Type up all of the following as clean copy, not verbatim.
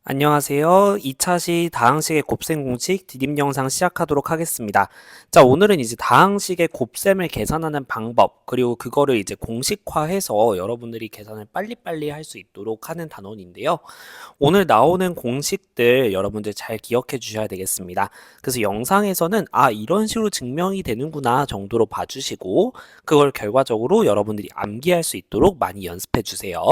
안녕하세요. 2차시 다항식의 곱셈 공식 디딤 영상 시작하도록 하겠습니다. 자, 오늘은 이제 다항식의 곱셈을 계산하는 방법, 그리고 그거를 이제 공식화해서 여러분들이 계산을 빨리빨리 할 수 있도록 하는 단원인데요. 오늘 나오는 공식들 여러분들 잘 기억해 주셔야 되겠습니다. 그래서 영상에서는 이런 식으로 증명이 되는구나 정도로 봐주시고, 그걸 결과적으로 여러분들이 암기할 수 있도록 많이 연습해 주세요.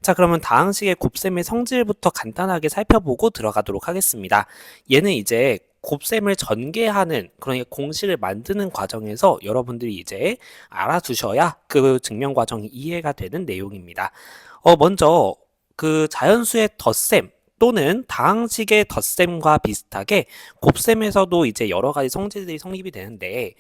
자, 그러면 다항식의 곱셈의 성질부터 간단하게 살펴보고 들어가도록 하겠습니다. 얘는 이제 곱셈을 전개하는, 그러니까 공식을 만드는 과정에서 여러분들이 이제 알아두셔야 그 증명 과정이 이해가 되는 내용입니다. 먼저 그 자연수의 덧셈 또는 다항식의 덧셈과 비슷하게 곱셈에서도 이제 여러 가지 성질들이 성립이 되는데,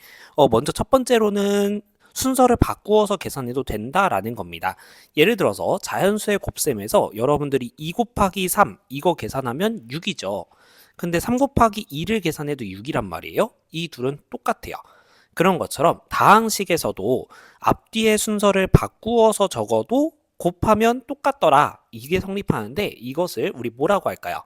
먼저 첫 번째로는 순서를 바꾸어서 계산해도 된다라는 겁니다. 예를 들어서 자연수의 곱셈에서 여러분들이 2 곱하기 3 이거 계산하면 6이죠. 근데 3 곱하기 2를 계산해도 6이란 말이에요. 이 둘은 똑같아요. 그런 것처럼 다항식에서도 앞뒤의 순서를 바꾸어서 적어도 곱하면 똑같더라. 이게 성립하는데 이것을 우리 뭐라고 할까요?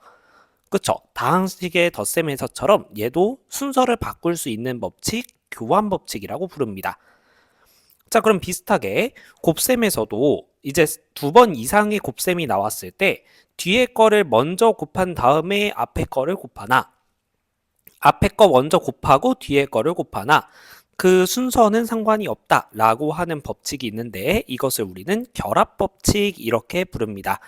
그쵸? 다항식의 덧셈에서처럼 얘도 순서를 바꿀 수 있는 법칙, 교환 법칙이라고 부릅니다. 자, 그럼 비슷하게 곱셈에서도 이제 2번 이상의 곱셈이 나왔을 때 뒤에 거를 먼저 곱한 다음에 앞에 거를 곱하나, 앞에 거 먼저 곱하고 뒤에 거를 곱하나, 그 순서는 상관이 없다 라고 하는 법칙이 있는데 이것을 우리는 결합법칙 이렇게 부릅니다.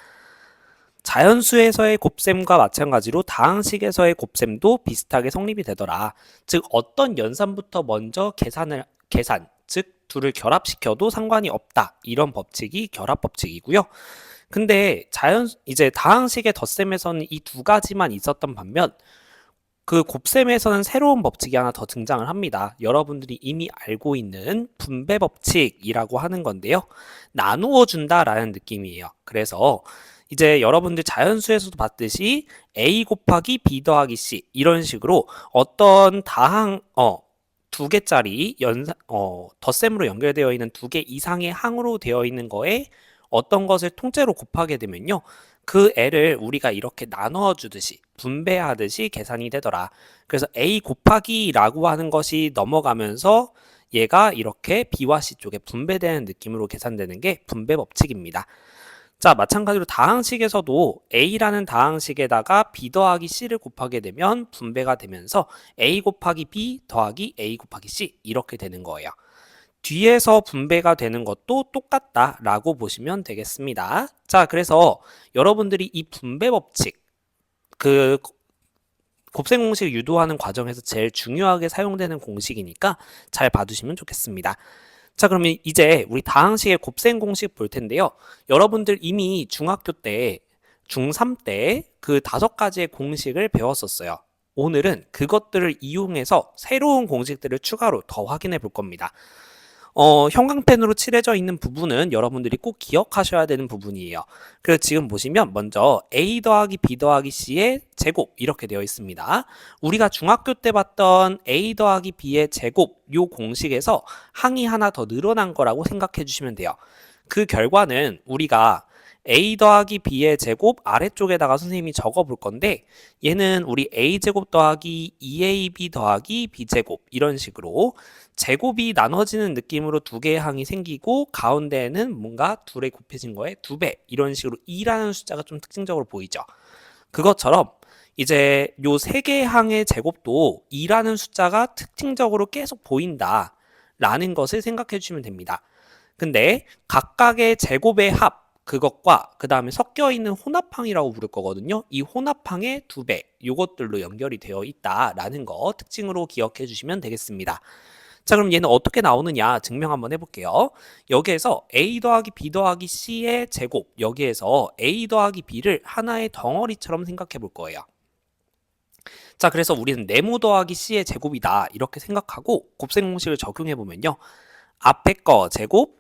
자연수에서의 곱셈과 마찬가지로 다항식에서의 곱셈도 비슷하게 성립이 되더라. 즉 어떤 연산부터 먼저 계산, 즉 둘을 결합시켜도 상관이 없다. 이런 법칙이 결합법칙이고요. 근데 이제 다항식의 덧셈에서는 이 두 가지만 있었던 반면 그 곱셈에서는 새로운 법칙이 하나 더 등장을 합니다. 여러분들이 이미 알고 있는 분배 법칙이라고 하는 건데요. 나누어 준다라는 느낌이에요. 그래서 이제 여러분들 자연수에서도 봤듯이 A 곱하기 B 더하기 C 이런 식으로 어떤 두 개짜리 덧셈으로 연결되어 있는 두 개 이상의 항으로 되어 있는 거에 어떤 것을 통째로 곱하게 되면요. 그 애를 우리가 이렇게 나눠 주듯이 분배하듯이 계산이 되더라. 그래서 A 곱하기 라고 하는 것이 넘어가면서 얘가 이렇게 B와 C 쪽에 분배되는 느낌으로 계산되는 게 분배 법칙입니다. 자, 마찬가지로 다항식에서도 A라는 다항식에다가 B 더하기 C를 곱하게 되면 분배가 되면서 A 곱하기 B 더하기 A 곱하기 C 이렇게 되는 거예요. 뒤에서 분배가 되는 것도 똑같다라고 보시면 되겠습니다. 자, 그래서 여러분들이 이 분배 법칙, 그 곱셈 공식을 유도하는 과정에서 제일 중요하게 사용되는 공식이니까 잘 봐두시면 좋겠습니다. 자, 그러면 이제 우리 다항식의 곱셈 공식 볼 텐데요. 여러분들 이미 중학교 때, 중3 때 그 5가지의 공식을 배웠었어요. 오늘은 그것들을 이용해서 새로운 공식들을 추가로 더 확인해 볼 겁니다. 형광펜으로 칠해져 있는 부분은 여러분들이 꼭 기억하셔야 되는 부분이에요. 그래서 지금 보시면 먼저 A 더하기 B 더하기 C의 제곱 이렇게 되어 있습니다. 우리가 중학교 때 봤던 A 더하기 B의 제곱 요 공식에서 항이 하나 더 늘어난 거라고 생각해 주시면 돼요. 그 결과는 우리가 A 더하기 B의 제곱 아래쪽에다가 선생님이 적어 볼 건데 얘는 우리 A제곱 더하기 2AB 더하기 B제곱 이런 식으로 제곱이 나눠지는 느낌으로 두 개의 항이 생기고 가운데에는 뭔가 둘에 곱해진 거에 2배 이런 식으로 2라는 숫자가 좀 특징적으로 보이죠. 그것처럼 이제 요 세 개의 항의 제곱도 2라는 숫자가 특징적으로 계속 보인다 라는 것을 생각해 주시면 됩니다. 근데 각각의 제곱의 합 그것과 그 다음에 섞여 있는 혼합항이라고 부를 거거든요. 이 혼합항의 2배 요것들로 연결이 되어 있다라는 거 특징으로 기억해 주시면 되겠습니다. 자, 그럼 얘는 어떻게 나오느냐 증명 한번 해볼게요. 여기에서 A 더하기 B 더하기 C의 제곱 여기에서 A 더하기 B를 하나의 덩어리처럼 생각해 볼 거예요. 자, 그래서 우리는 네모 더하기 C의 제곱이다 이렇게 생각하고 곱셈 공식을 적용해 보면요. 앞에 거 제곱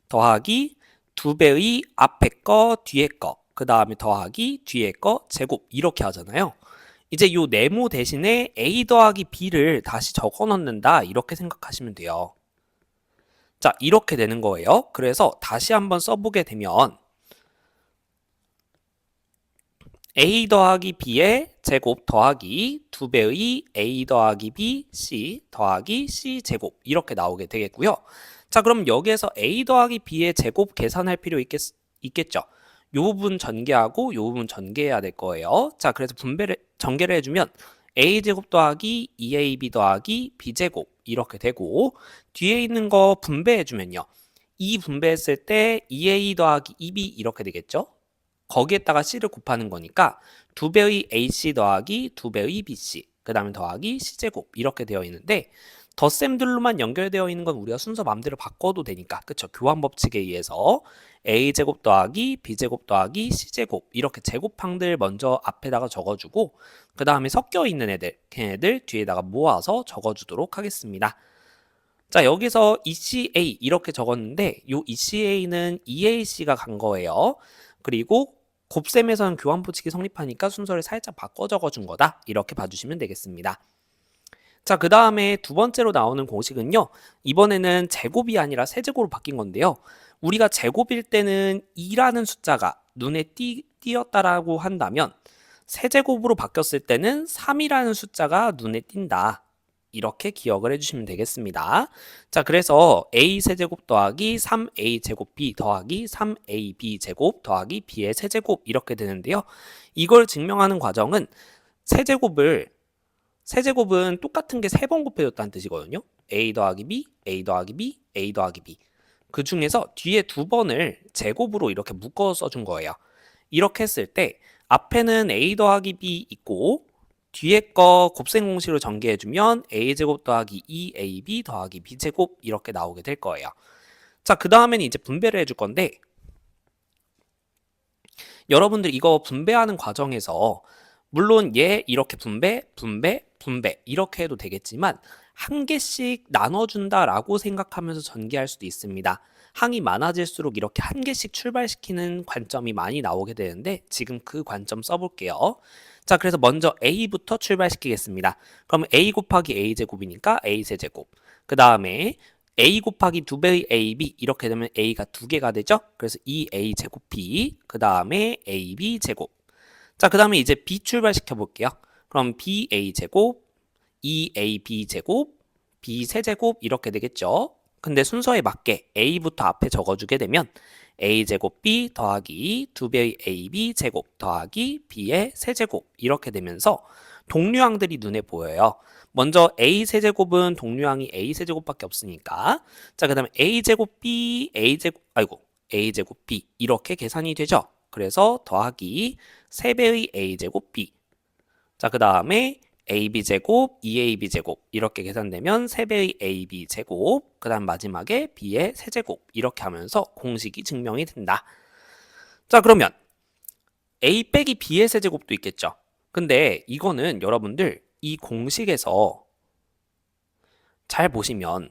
더하기 2배의 앞에 거 뒤에 거 그 다음에 더하기 뒤에 거 제곱 이렇게 하잖아요. 이제 요 네모 대신에 A 더하기 B를 다시 적어 넣는다 이렇게 생각하시면 돼요. 자, 이렇게 되는 거예요. 그래서 다시 한번 써보게 되면 a 더하기 b의 제곱 더하기 2배의 a 더하기 b c 더하기 c 제곱 이렇게 나오게 되겠고요. 자, 그럼 여기에서 a 더하기 b의 제곱 계산할 필요 있겠죠? 요 부분 전개하고 요 부분 전개해야 될 거예요. 자, 그래서 전개를 해주면 a제곱 더하기 2ab 더하기 b제곱 이렇게 되고, 뒤에 있는 거 분배해주면요, 이 분배했을 때 2a 더하기 2b 이렇게 되겠죠? 거기에다가 c를 곱하는 거니까 2배의 ac 더하기 2배의 bc 그 다음에 더하기 c제곱 이렇게 되어 있는데, 덧셈들로만 연결되어 있는 건 우리가 순서 마음대로 바꿔도 되니까, 그쵸? 교환 법칙에 의해서 a제곱 더하기 b제곱 더하기 c제곱 이렇게 제곱항들 먼저 앞에다가 적어주고, 그 다음에 섞여 있는 걔네들 뒤에다가 모아서 적어주도록 하겠습니다. 자, 여기서 ECA 이렇게 적었는데, 요 ECA는 EAC가 간 거예요. 그리고 곱셈에서는 교환 법칙이 성립하니까 순서를 살짝 바꿔 적어준 거다, 이렇게 봐주시면 되겠습니다. 자, 그 다음에 두 번째로 나오는 공식은요, 이번에는 제곱이 아니라 세제곱으로 바뀐 건데요, 우리가 제곱일 때는 2라는 숫자가 눈에 띄었다라고 한다면, 세제곱으로 바뀌었을 때는 3이라는 숫자가 눈에 띈다, 이렇게 기억을 해주시면 되겠습니다. 자, 그래서 a 세제곱 더하기 3a 제곱 b 더하기 3ab 제곱 더하기 b의 세제곱 이렇게 되는데요, 이걸 증명하는 과정은 세제곱은 똑같은 게 3번 곱해졌다는 뜻이거든요. a 더하기 b, a 더하기 b, a 더하기 b. 그 중에서 뒤에 2번을 제곱으로 이렇게 묶어서 써준 거예요. 이렇게 했을 때 앞에는 a 더하기 b 있고, 뒤에 거 곱셈 공식으로 전개해주면 a제곱 더하기 2ab 더하기 b제곱 이렇게 나오게 될 거예요. 자, 그 다음에는 이제 분배를 해줄 건데, 여러분들 이거 분배하는 과정에서 물론 얘 이렇게 분배 이렇게 해도 되겠지만, 한 개씩 나눠준다라고 생각하면서 전개할 수도 있습니다. 항이 많아질수록 이렇게 한 개씩 출발시키는 관점이 많이 나오게 되는데, 지금 그 관점 써볼게요. 자, 그래서 먼저 a부터 출발시키겠습니다. 그럼 a 곱하기 a 제곱이니까 a 세제곱, 그 다음에 a 곱하기 2배의 ab 이렇게 되면 a가 2개가 되죠. 그래서 2a 제곱 b, 그 다음에 ab 제곱. 자, 그 다음에 이제 b 출발시켜 볼게요. 그럼 ba 제곱, 2ab 제곱, b 세제곱 이렇게 되겠죠. 근데 순서에 맞게 a부터 앞에 적어주게 되면 a 제곱 b 더하기 2배의 ab 제곱 더하기 b의 세제곱 이렇게 되면서 동류항들이 눈에 보여요. 먼저 a 세제곱은 동류항이 a 세제곱밖에 없으니까, 자, 그 다음에 a 제곱 b, a 제곱 b 이렇게 계산이 되죠. 그래서 더하기 3배의 a 제곱 b, 자, 그 다음에 ab제곱, 2ab제곱 이렇게 계산되면 3배의 ab제곱, 그 다음 마지막에 b의 세제곱 이렇게 하면서 공식이 증명이 된다. 자, 그러면 a 빼기 b의 세제곱도 있겠죠. 근데 이거는 여러분들 이 공식에서 잘 보시면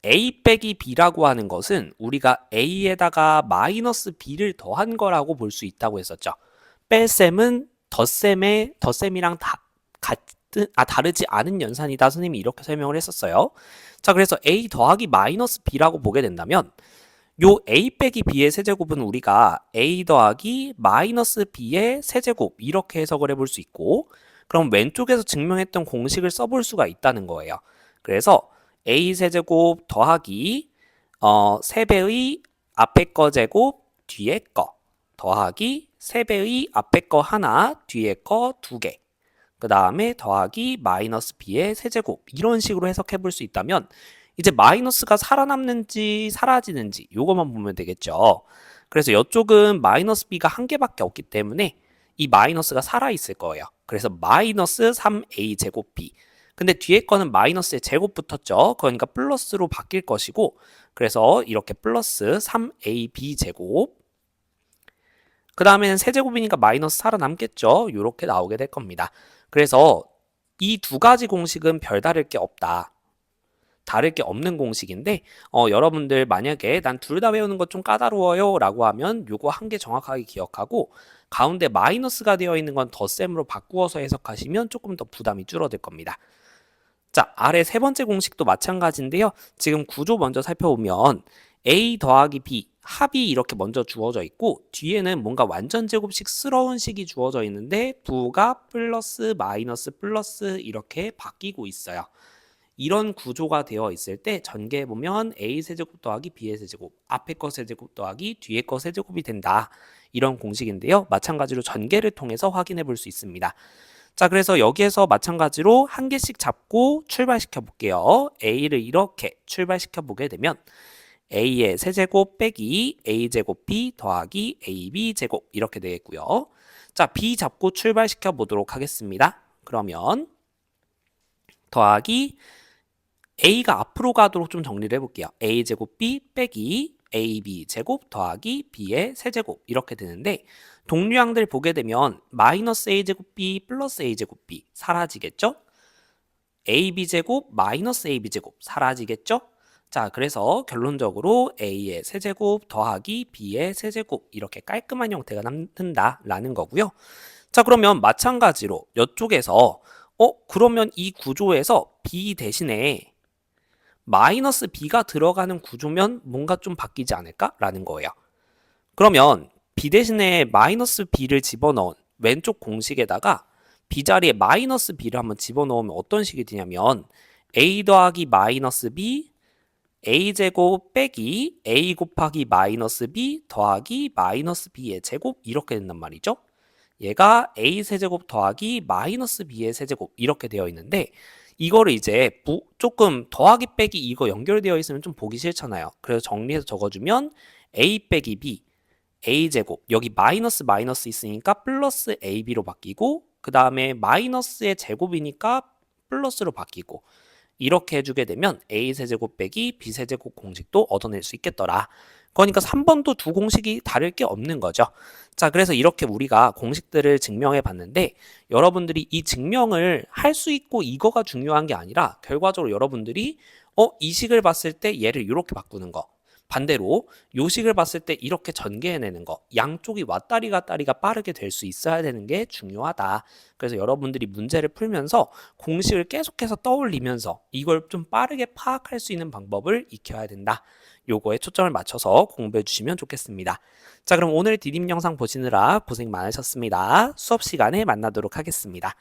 a 빼기 b라고 하는 것은 우리가 a에다가 마이너스 b를 더한 거라고 볼 수 있다고 했었죠. 뺄셈은 덧셈이랑 다르지 않은 연산이다, 선생님이 이렇게 설명을 했었어요. 자, 그래서 a 더하기 마이너스 b라고 보게 된다면, 요 a 빼기 b의 세제곱은 우리가 a 더하기 마이너스 b의 세제곱 이렇게 해석을 해볼 수 있고, 그럼 왼쪽에서 증명했던 공식을 써볼 수가 있다는 거예요. 그래서 a 세제곱 더하기 3배의 앞에 거 제곱 뒤에 거 더하기 3배의 앞에 거 하나 뒤에 거 2개, 그 다음에 더하기 마이너스 b의 세제곱 이런 식으로 해석해 볼 수 있다면, 이제 마이너스가 살아남는지 사라지는지 요것만 보면 되겠죠. 그래서 이쪽은 마이너스 b가 한 개밖에 없기 때문에 이 마이너스가 살아있을 거예요. 그래서 마이너스 3a 제곱 b. 근데 뒤에 거는 마이너스의 제곱 붙었죠. 그러니까 플러스로 바뀔 것이고, 그래서 이렇게 플러스 3ab 제곱, 그 다음에는 세제곱이니까 마이너스 살아남겠죠. 이렇게 나오게 될 겁니다. 그래서 이 두 가지 공식은 별다를 게 없다, 다를 게 없는 공식인데, 여러분들 만약에 난 둘 다 외우는 것 좀 까다로워요 라고 하면 요거 한 개 정확하게 기억하고, 가운데 마이너스가 되어 있는 건 덧셈으로 바꾸어서 해석하시면 조금 더 부담이 줄어들 겁니다. 자, 아래 세 번째 공식도 마찬가지인데요. 지금 구조 먼저 살펴보면 A 더하기 B 합이 이렇게 먼저 주어져 있고 뒤에는 뭔가 완전 제곱식스러운 식이 주어져 있는데 부가 플러스 마이너스 플러스 이렇게 바뀌고 있어요. 이런 구조가 되어 있을 때 전개해 보면 A 세제곱 더하기 B의 세제곱, 앞에 거 세제곱 더하기 뒤에 거 세제곱이 된다. 이런 공식인데요. 마찬가지로 전개를 통해서 확인해 볼 수 있습니다. 자, 그래서 여기에서 마찬가지로 한 개씩 잡고 출발시켜 볼게요. A를 이렇게 출발시켜 보게 되면 A의 세제곱 빼기 A제곱 B 더하기 AB 제곱 이렇게 되겠고요. 자, B 잡고 출발시켜 보도록 하겠습니다. 그러면 더하기 A가 앞으로 가도록 좀 정리를 해볼게요. A제곱 B 빼기 AB 제곱 더하기 B의 세제곱 이렇게 되는데 동류항들 보게 되면 마이너스 A제곱 B 플러스 A제곱 B 사라지겠죠? AB 제곱 마이너스 AB 제곱 사라지겠죠? 자, 그래서 결론적으로 A의 세제곱 더하기 B의 세제곱 이렇게 깔끔한 형태가 남는다라는 거고요. 자, 그러면 마찬가지로 이쪽에서 그러면 이 구조에서 B 대신에 마이너스 B가 들어가는 구조면 뭔가 좀 바뀌지 않을까라는 거예요. 그러면 B 대신에 마이너스 B를 집어넣은 왼쪽 공식에다가 B 자리에 마이너스 B를 한번 집어넣으면 어떤 식이 되냐면 A 더하기 마이너스 B A제곱 빼기 A 곱하기 마이너스 B 더하기 마이너스 B의 제곱 이렇게 된단 말이죠. 얘가 A 세제곱 더하기 마이너스 B의 세제곱 이렇게 되어 있는데 이거를 이제 조금 더하기 빼기 이거 연결되어 있으면 좀 보기 싫잖아요. 그래서 정리해서 적어주면 A 빼기 B A제곱 여기 마이너스 마이너스 있으니까 플러스 AB로 바뀌고 그 다음에 마이너스의 제곱이니까 플러스로 바뀌고 이렇게 해주게 되면 A세제곱 빼기 B세제곱 공식도 얻어낼 수 있겠더라. 그러니까 3번도 두 공식이 다를 게 없는 거죠. 자, 그래서 이렇게 우리가 공식들을 증명해 봤는데 여러분들이 이 증명을 할 수 있고 이거가 중요한 게 아니라 결과적으로 여러분들이 이 식을 봤을 때 얘를 이렇게 바꾸는 거 반대로 요식을 봤을 때 이렇게 전개해내는 거 양쪽이 왔다리 갔다리가 빠르게 될 수 있어야 되는 게 중요하다. 그래서 여러분들이 문제를 풀면서 공식을 계속해서 떠올리면서 이걸 좀 빠르게 파악할 수 있는 방법을 익혀야 된다. 요거에 초점을 맞춰서 공부해 주시면 좋겠습니다. 자, 그럼 오늘 디딤 영상 보시느라 고생 많으셨습니다. 수업 시간에 만나도록 하겠습니다.